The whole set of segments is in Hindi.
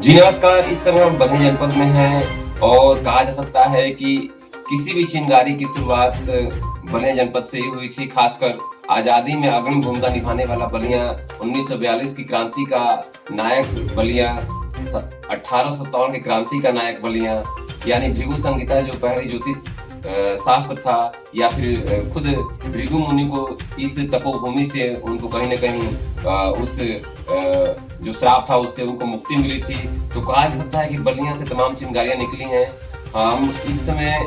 जी नमस्कार। इस समय हम बरही जनपद में हैं और कहा जा सकता है कि किसी भी चिंगारी की शुरुआत बलिया जनपद से ही हुई थी। खासकर आजादी में अग्रणी भूमिका निभाने वाला बलिया 1942 की क्रांति का नायक बलिया, 1857 की क्रांति का नायक बलिया, यानी भृगु संहिता जो पहली ज्योतिष शास्त्र था, या फिर खुद भृगु मुनि को इस तपोभूमि से उनको कहीं न कहीं उस जो श्राप था उससे उनको मुक्ति मिली थी। तो कहा जा सकता है कि बलिया से तमाम चिंगारियां निकली हैं। हम इस समय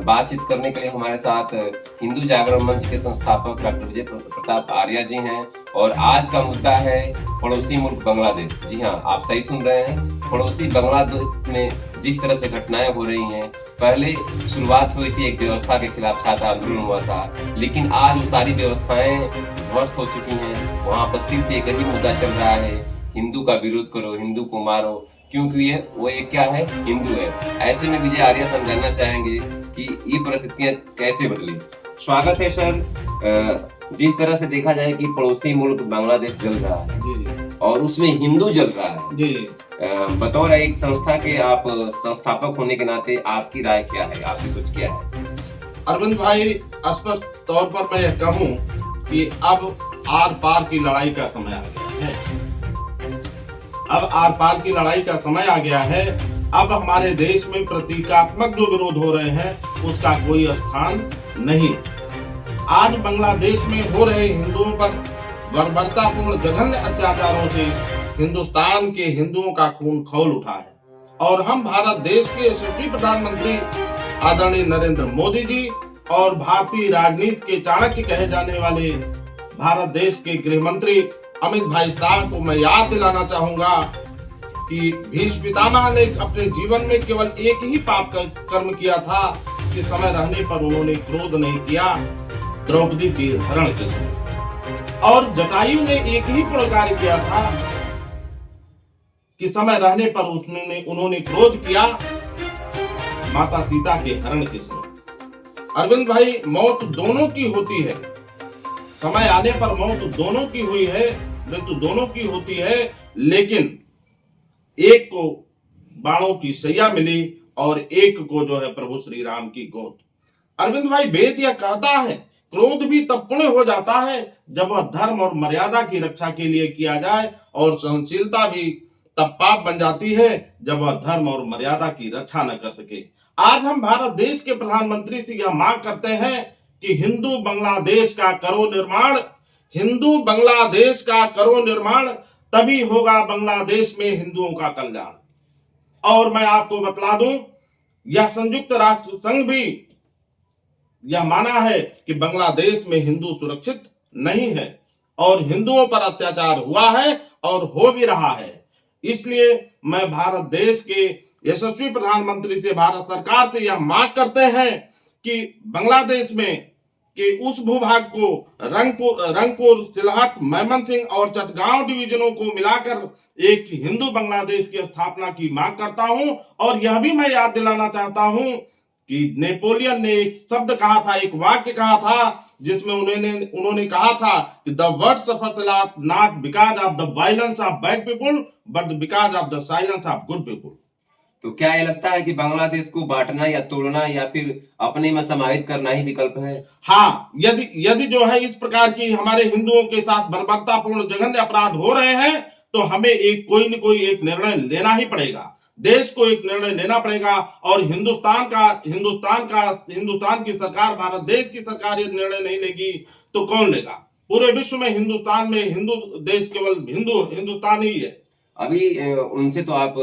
बातचीत करने के लिए हमारे साथ हिंदू जागरण मंच के संस्थापक डॉक्टर विजय प्रताप आर्या जी हैं और आज का मुद्दा है पड़ोसी मुल्क बांग्लादेश। जी हाँ, आप सही सुन रहे हैं। पड़ोसी बांग्लादेश में जिस तरह से घटनाएं हो रही हैं, पहले शुरुआत हुई थी एक व्यवस्था के खिलाफ छात्र आंदोलन हुआ था, लेकिन आज वो सारी व्यवस्थाएं ध्वस्त हो चुकी हैं। वहां पर सिर्फ एक ही मुद्दा चल रहा है, हिंदू का विरोध करो, हिंदू को मारो, क्योंकि वो एक क्या है, हिंदू है। ऐसे में विजय आर्या से हम जानना चाहेंगे कि ये परिस्थितियां कैसे बदली। स्वागत है सर। जिस तरह से देखा जाए कि पड़ोसी मुल्क बांग्लादेश जल रहा है जी, और उसमें हिंदू जल रहा है जी। बतौर एक संस्था के आप संस्थापक होने के नाते आपकी राय क्या है, आपकी सोच क्या है? अरविंद भाई, स्पष्ट तौर पर मैं यह कहूं कि अब आर पार की लड़ाई का समय आ गया है। अब आर पार की लड़ाई का समय आ गया है। अब हमारे देश में प्रतीकात्मक जो विरोध हो रहे हैं उसका कोई स्थान नहीं। आज बांग्लादेश में हो रहे हिंदुओं पर बर्बरतापूर्ण जघन्य अत्याचारों से हिंदुस्तान के हिंदुओं का खून खौल उठा है और हम भारत देश के यशस्वी प्रधानमंत्री आदरणीय नरेंद्र मोदी जी और भारतीय राजनीति के चाणक्य कहे जाने वाले भारत देश के गृह मंत्री अमित भाई शाह को मैं याद दिलाना चाहूंगा कि भीष्म पितामह ने अपने जीवन में केवल एक ही पाप का कर्म किया था कि समय रहने पर उन्होंने क्रोध नहीं किया द्रौपदी जी हरण के समय, और जटायु ने एक ही पुण्य कार्य किया था कि समय रहने पर उन्होंने क्रोध किया माता सीता के हरण के समय। अरविंद भाई, मौत दोनों की होती है। समय आने पर मौत दोनों की हुई है, मृत्यु दोनों की होती है, लेकिन एक को बाणों की सैया मिली और एक को जो है प्रभु श्री राम की गोद। अरविंद भाई, वेद यह कहता है क्रोध भी तब पुण्य हो जाता है जब वह धर्म और मर्यादा की रक्षा के लिए किया जाए, और सहनशीलता भी तब पाप बन जाती है जब वह धर्म और मर्यादा की रक्षा न कर सके। आज हम भारत देश के प्रधानमंत्री से यह मांग करते हैं कि हिंदू बांग्लादेश का करो निर्माण, हिंदू बांग्लादेश का करो निर्माण, तभी होगा बांग्लादेश में हिंदुओं का कल्याण। और मैं आपको बतला दूं, यह संयुक्त राष्ट्र संघ भी यह माना है कि बांग्लादेश में हिंदू सुरक्षित नहीं है और हिंदुओं पर अत्याचार हुआ है और हो भी रहा है। इसलिए मैं भारत देश के यशस्वी प्रधानमंत्री से, भारत सरकार से यह मांग करते हैं कि बांग्लादेश में के उस भूभाग को रंगपुर, सिलहट, मैमनसिंह और चटगांव डिवीजनों को मिलाकर एक हिंदू बांग्लादेश की स्थापना की मांग करता हूं। और यह भी मैं याद दिलाना चाहता हूं कि नेपोलियन ने एक शब्द कहा था, एक वाक्य कहा था, जिसमें उन्होंने कहा था कि the word suffers not because of the violence of bad people but because of the silence of good people. तो क्या ये लगता है कि बांग्लादेश को बांटना या तोड़ना या फिर अपने में समाहित करना ही विकल्प है? हाँ, यदि जो है इस प्रकार की हमारे हिंदुओं के साथ बर्बरतापूर्ण जघन्य अपराध हो रहे हैं तो हमें कोई न कोई एक निर्णय लेना ही पड़ेगा। देश को एक निर्णय लेना पड़ेगा और हिंदुस्तान की सरकार, भारत देश की सरकार ये निर्णय नहीं लेगी तो कौन लेगा? पूरे विश्व में हिंदुस्तान में हिंदू देश केवल हिंदुस्तान ही है। अभी उनसे तो आप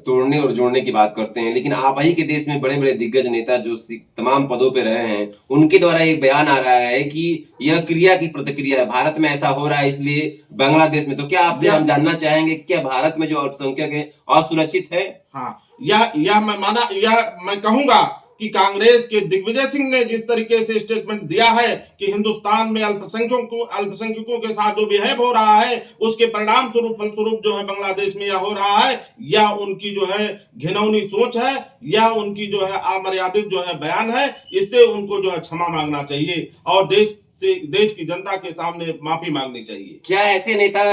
तोड़ने और जोड़ने की बात करते हैं, लेकिन आप ही के देश में बड़े बड़े दिग्गज नेता जो तमाम पदों पे रहे हैं, उनके द्वारा एक बयान आ रहा है कि यह क्रिया की प्रतिक्रिया है, भारत में ऐसा हो रहा है इसलिए बांग्लादेश में। तो क्या आपसे हम जानना चाहेंगे कि क्या भारत में जो अल्पसंख्यक है असुरक्षित है? हाँ, यह मैं कहूंगा कि कांग्रेस के दिग्विजय सिंह ने जिस तरीके से स्टेटमेंट दिया है कि हिंदुस्तान में अल्पसंख्यकों के साथ जो बिहेव हो रहा है उसके परिणाम फलस्वरूप जो है बांग्लादेश में यह हो रहा है, यह उनकी जो है घिनौनी सोच है, यह उनकी जो है अमर्यादित जो है बयान है। इससे उनको जो है क्षमा मांगना चाहिए और देश से देश की जनता के सामने माफी मांगनी चाहिए। क्या ऐसे नेता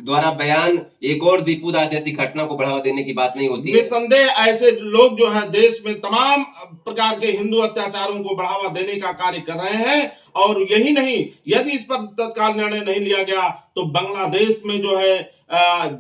द्वारा बयान एक और दीपू दास जैसी घटना को बढ़ावा देने की बात नहीं होती है? निस्संदेह ऐसे लोग जो है देश में तमाम प्रकार के हिंदू अत्याचारों को बढ़ावा देने का कार्य कर रहे हैं। और यही नहीं, यदि इस पर तत्काल निर्णय नहीं लिया गया तो बांग्लादेश में जो है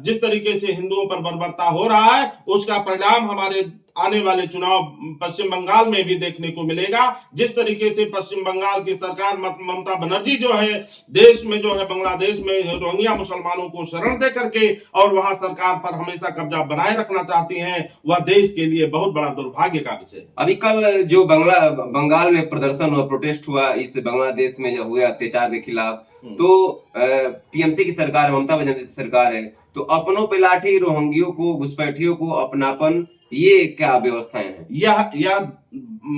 जिस तरीके से हिंदुओं पर बर्बरता हो रहा है उसका परिणाम हमारे आने वाले चुनाव पश्चिम बंगाल में भी देखने को मिलेगा। जिस तरीके से पश्चिम बंगाल की सरकार ममता बनर्जी जो है देश में जो है बांग्लादेश में रोहिंग्या मुसलमानों को शरण दे करके और वहां सरकार पर हमेशा कब्जा बनाए रखना चाहती हैं, वह देश के लिए बहुत बड़ा दुर्भाग्य का विषय। अभी कल जो बंगाल में प्रदर्शन हुआ, प्रोटेस्ट हुआ इस बांग्लादेश में जो हुए अत्याचार के खिलाफ, तो टीएमसी की सरकार, ममता बनर्जी की सरकार है, तो अपनों पे लाठी, रोहिंग्यों को, घुसपैठियों को अपनापन, ये क्या व्यवस्थाएं हैं? यह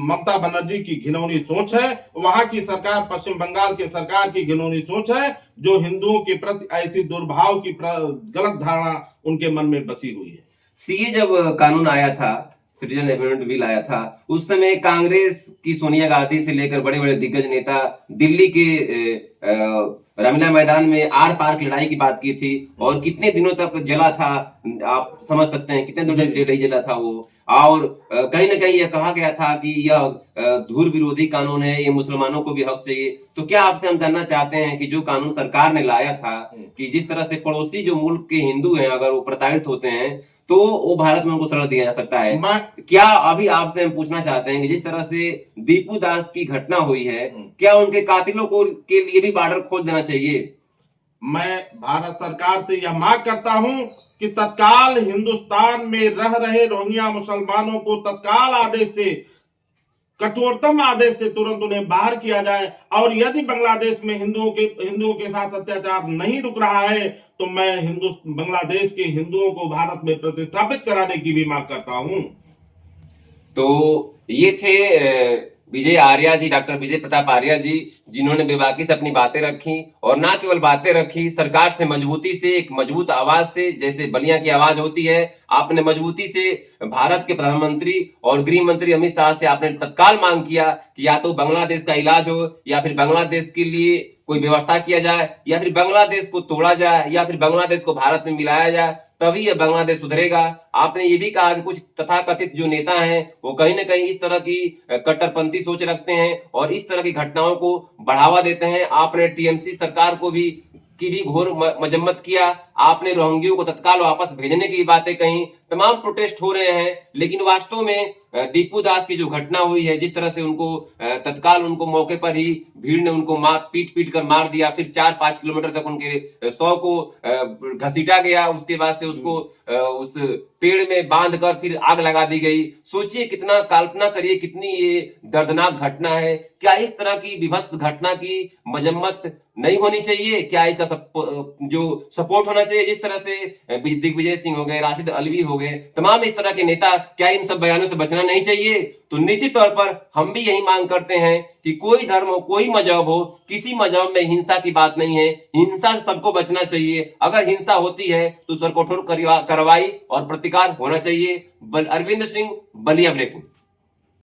ममता बनर्जी की घिनौनी सोच है। वहां की सरकार, पश्चिम बंगाल के सरकार की घिनौनी सोच है जो हिंदुओं के प्रति ऐसी दुर्भाव की गलत धारणा उनके मन में बसी हुई है। सीए जब कानून आया था, सिटीजन अमेंडमेंट बिल आया था, उस समय कांग्रेस की सोनिया गांधी से लेकर बड़े बड़े दिग्गज नेता दिल्ली के रामलीला मैदान में आर पार की लड़ाई की बात की थी, और कितने दिनों तक जला था आप समझ सकते हैं, कितने दिनों तक नहीं जला था वो। और कहीं ना कहीं यह कहा गया था कि यह धूर विरोधी कानून है, ये मुसलमानों को भी हक चाहिए। तो क्या आपसे हम जानना चाहते हैं कि जो कानून सरकार ने लाया था कि जिस तरह से पड़ोसी जो मुल्क के हिंदू हैं अगर वो प्रताड़ित होते हैं तो वो भारत में उनको शरण दिया जा सकता है, क्या अभी आपसे हम पूछना चाहते हैं कि जिस तरह से दीपू दास की घटना हुई है, क्या उनके कातिलों को के लिए भी बॉर्डर खोल देना चाहिए? मैं भारत सरकार से यह मांग करता हूं कि तत्काल हिंदुस्तान में रह रहे रोहिंग्या मुसलमानों को तत्काल आदेश से, कठोरतम आदेश से तुरंत उन्हें बाहर किया जाए। और यदि बांग्लादेश में हिंदुओं के साथ अत्याचार नहीं रुक रहा है तो मैं बांग्लादेश के हिंदुओं को भारत में प्रतिस्थापित कराने की भी मांग करता हूं। तो ये थे विजय आर्या जी, डॉक्टर विजय प्रताप आर्या जी, जिन्होंने बेबाकी से अपनी बातें रखी, और ना केवल बातें रखी, सरकार से मजबूती से, एक मजबूत आवाज से, जैसे बलिया की आवाज होती है, आपने मजबूती से भारत के प्रधानमंत्री और गृह मंत्री अमित शाह से आपने तत्काल मांग किया कि या तो बांग्लादेश का इलाज हो, या फिर बांग्लादेश के लिए कोई व्यवस्था किया जाए, या फिर बांग्लादेश को तोड़ा जाए, या फिर बांग्लादेश को भारत में मिलाया जाए, तभी यह बांग्लादेश सुधरेगा। आपने ये भी कहा कि कुछ तथाकथित जो नेता हैं वो कहीं ना कहीं इस तरह की कट्टरपंथी सोच रखते हैं और इस तरह की घटनाओं को बढ़ावा देते हैं। आपने टीएमसी सरकार को भी घोर मजम्मत किया, आपने रोहिंग्यों को तत्काल वापस भेजने की बातें कही, तमाम प्रोटेस्ट हो रहे हैं, लेकिन वास्तव में दीपू दास की जो घटना हुई है, जिस तरह से उनको तत्काल उनको मौके पर ही भीड़ ने उनको पीट कर मार दिया, फिर 4-5 किलोमीटर तक उनके 100 को घसीटा गया, उसके बाद से उसको उस पेड़ में बांध कर फिर आग लगा दी गई। सोचिए कितना, कल्पना करिए कितनी ये दर्दनाक घटना है। क्या इस तरह की विभत्स घटना की मजम्मत नहीं होनी चाहिए? क्या इसका जो सपोर्ट होना चाहिए? जिस तरह से दिग्विजय सिंह हो गए, राशिद अल्वी हो गए, तमाम इस तरह के नेता, क्या इन सब बयानों से बचना नहीं चाहिए? तो निश्चित तौर पर हम भी यही मांग करते हैं कि कोई धर्म हो, कोई मजहब हो, किसी मजहब में हिंसा की बात नहीं है, हिंसा से सबको बचना चाहिए। अगर हिंसा होती है तो उस पर कठोर कार्रवाई और प्रतिकार होना चाहिए। अरविंद सिंह, बलिया ब्रेकिंग।